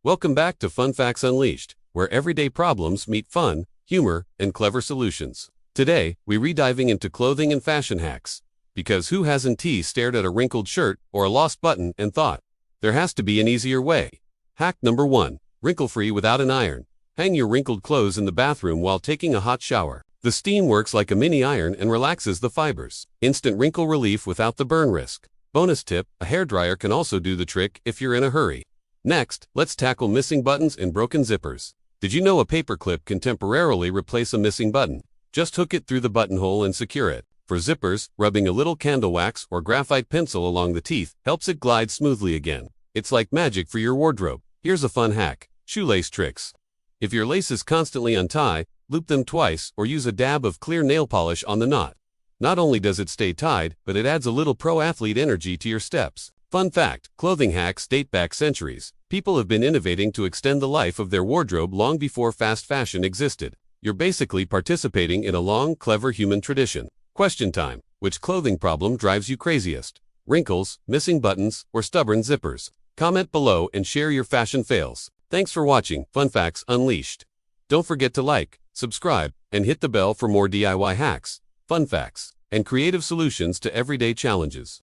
Welcome back to Fun Facts Unleashed, where everyday problems meet fun, humor, and clever solutions. Today, we're diving into clothing and fashion hacks. Because who hasn't stared at a wrinkled shirt or a lost button and thought, there has to be an easier way? Hack number 1. Wrinkle-free without an iron. Hang your wrinkled clothes in the bathroom while taking a hot shower. The steam works like a mini iron and relaxes the fibers. Instant wrinkle relief without the burn risk. Bonus tip, a hairdryer can also do the trick if you're in a hurry. Next, let's tackle missing buttons and broken zippers. Did you know a paperclip can temporarily replace a missing button? Just hook it through the buttonhole and secure it. For zippers, rubbing a little candle wax or graphite pencil along the teeth helps it glide smoothly again. It's like magic for your wardrobe. Here's a fun hack: shoelace tricks. If your laces constantly untie, loop them twice or use a dab of clear nail polish on the knot. Not only does it stay tied, but it adds a little pro-athlete energy to your steps. Fun fact, clothing hacks date back centuries. People have been innovating to extend the life of their wardrobe long before fast fashion existed. You're basically participating in a long, clever human tradition. Question time: which clothing problem drives you craziest? Wrinkles, missing buttons, or stubborn zippers? Comment below and share your fashion fails. Thanks for watching Fun Facts Unleashed. Don't forget to like, subscribe, and hit the bell for more DIY hacks, fun facts, and creative solutions to everyday challenges.